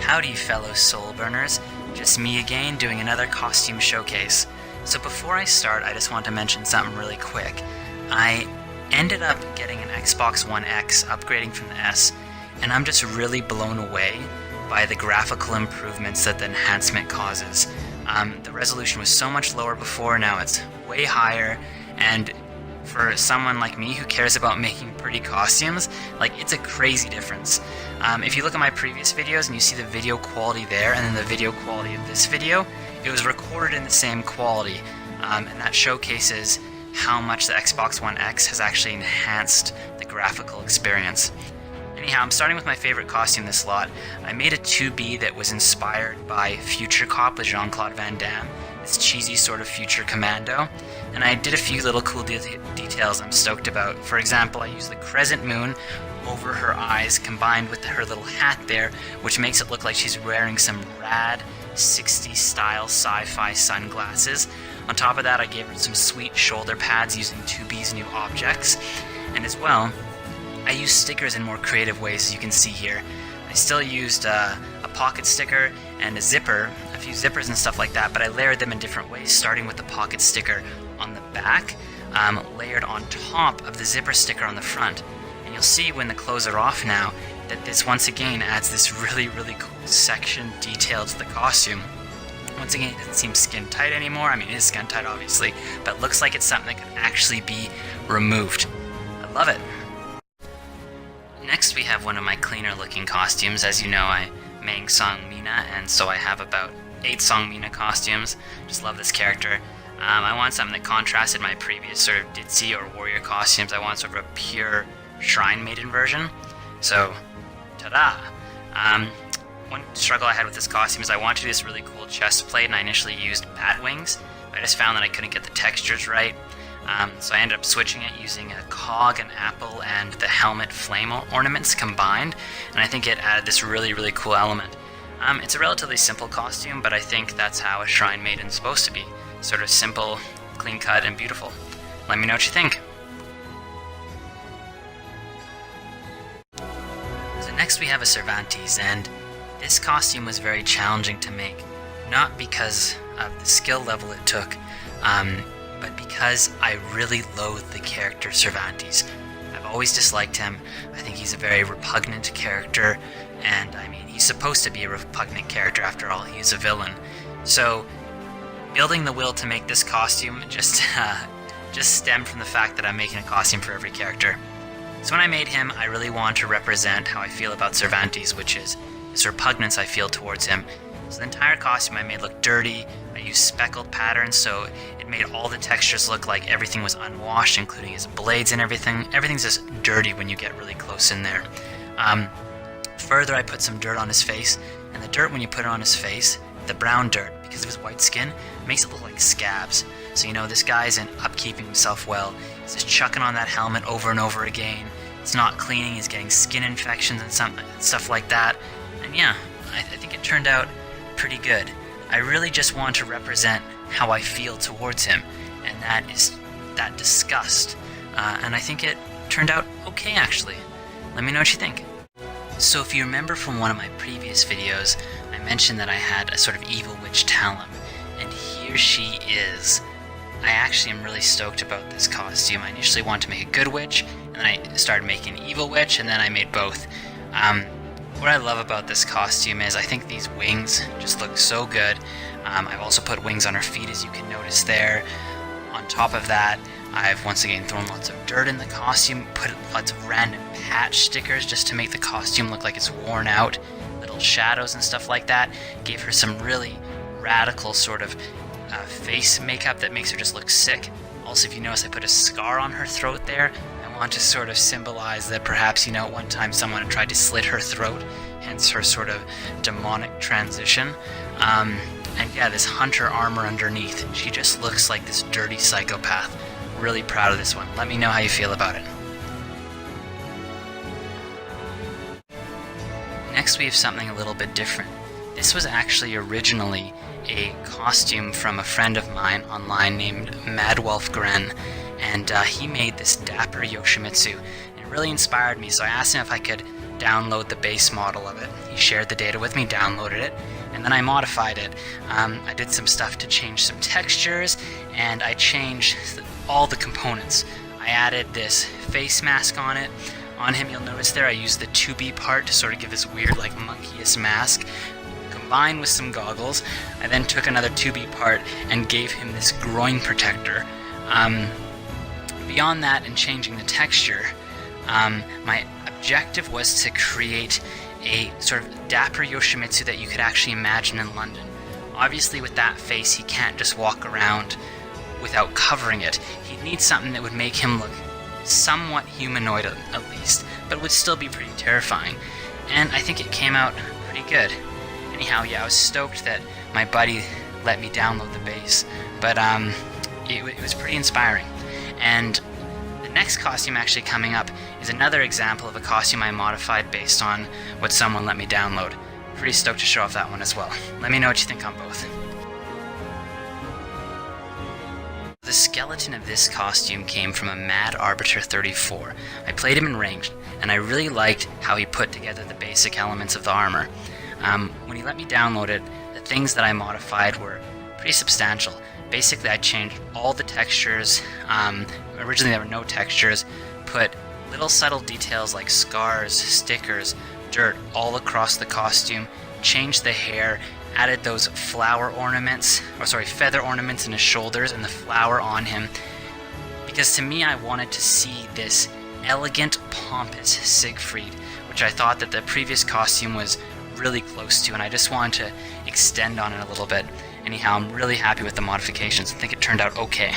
Howdy fellow soul burners, just me again doing another costume showcase. So before I start, I just want to mention something really quick. I ended up getting an Xbox One X, upgrading from the S, and I'm just really blown away by the graphical improvements that the enhancement causes. The resolution was so much lower before, now it's way higher, and for someone like me who cares about making pretty costumes, like, it's a crazy difference. If you look at my previous videos and you see the video quality there and then the video quality of this video, it was recorded in the same quality, and that showcases how much the Xbox One X has actually enhanced the graphical experience. Anyhow, I'm starting with my favorite costume this lot. I made a 2B that was inspired by Future Cop with Jean-Claude Van Damme, this cheesy sort of future commando, and I did a few little cool details I'm stoked about. For example, I used the crescent moon over her eyes combined with her little hat there, which makes it look like she's wearing some rad 60s style sci-fi sunglasses. On top of that, I gave her some sweet shoulder pads using 2B's new objects, and as well, I used stickers in more creative ways, as you can see here. I still used a pocket sticker and a zipper, a few zippers and stuff like that, but I layered them in different ways, starting with the pocket sticker on the back, layered on top of the zipper sticker on the front. And you'll see when the clothes are off now that this once again adds this really cool section detail to the costume. Once again, it doesn't seem skin tight anymore. I mean, it is skin tight obviously, but it looks like it's something that could actually be removed. I love it. Next we have one of my cleaner looking costumes. As you know, I main Seong Mi-na, and so I have about 8 Seong Mi-na costumes. Just love this character. I want something that contrasted my previous sort of ditzy or warrior costumes. I want sort of a pure shrine maiden version. So, ta-da! One struggle I had with this costume is I wanted to do this really cool chest plate, and I initially used bat wings, but I just found that I couldn't get the textures right. So I ended up switching it using a cog, an apple, and the helmet flame ornaments combined, and I think it added this really cool element. It's a relatively simple costume, but I think that's how a shrine maiden's supposed to be. Sort of simple, clean cut, and beautiful. Let me know what you think. So next we have a Cervantes, and this costume was very challenging to make. Not because of the skill level it took, but because I really loathe the character Cervantes. I've always disliked him. I think he's a very repugnant character, and I mean, he's supposed to be a repugnant character after all. He's a villain. So, building the will to make this costume just stemmed from the fact that I'm making a costume for every character. So when I made him, I really wanted to represent how I feel about Cervantes, which is this repugnance I feel towards him. So the entire costume I made look dirty. I used speckled patterns, so it made all the textures look like everything was unwashed, including his blades and everything. Everything's just dirty when you get really close in there. Further, I put some dirt on his face, and the dirt, when you put it on his face, the brown dirt, because of his white skin, makes it look like scabs. So, you know, this guy isn't upkeeping himself well. He's just chucking on that helmet over and over again. It's not cleaning, he's getting skin infections and stuff like that. And yeah, I think it turned out pretty good. I really just want to represent how I feel towards him, and that is that disgust. And I think it turned out okay, actually. Let me know what you think. So if you remember from one of my previous videos, I mentioned that I had a sort of evil witch Talim, and here she is. I actually am really stoked about this costume. I initially wanted to make a good witch, and then I started making an evil witch, and then I made both. What I love about this costume is I think these wings just look so good. I've also put wings on her feet, as you can notice there. On top of that, I've once again thrown lots of dirt in the costume, put lots of random patch stickers just to make the costume look like it's worn out, little shadows and stuff like that. Gave her some really radical sort of face makeup that makes her just look sick. Also, if you notice, I put a scar on her throat there. I want to sort of symbolize that perhaps, you know, at one time someone had tried to slit her throat, hence her sort of demonic transition. And yeah, this hunter armor underneath. She just looks like this dirty psychopath. Really proud of this one. Let me know how you feel about it. Next we have something a little bit different. This was actually originally a costume from a friend of mine online named Madwolf Gren, and he made this dapper Yoshimitsu. It really inspired me, so I asked him if I could download the base model of it. He shared the data with me, downloaded it, and then I modified it. I did some stuff to change some textures, and I changed all the components. I added this face mask on it. On him, you'll notice there I used the 2B part to sort of give this weird, like, monkeyish mask, combined with some goggles. I then took another 2B part and gave him this groin protector. Beyond that, and changing the texture, my objective was to create a sort of dapper Yoshimitsu that you could actually imagine in London. Obviously, with that face, he can't just walk around without covering it. He'd need something that would make him look somewhat humanoid at least, but would still be pretty terrifying. And I think it came out pretty good. Anyhow, yeah, I was stoked that my buddy let me download the base, but it was pretty inspiring. And the next costume actually coming up is another example of a costume I modified based on what someone let me download. Pretty stoked to show off that one as well. Let me know what you think on both. The skeleton of this costume came from a Mad Arbiter 34. I played him in Ranged, and I really liked how he put together the basic elements of the armor. When he let me download it, the things that I modified were pretty substantial. Basically, I changed all the textures. Originally there were no textures. Put little subtle details like scars, stickers, dirt all across the costume. Changed the hair. Added those feather ornaments in his shoulders and the flower on him. Because to me, I wanted to see this elegant, pompous Siegfried, which I thought that the previous costume was really close to, and I just wanted to extend on it a little bit. Anyhow, I'm really happy with the modifications. I think it turned out okay.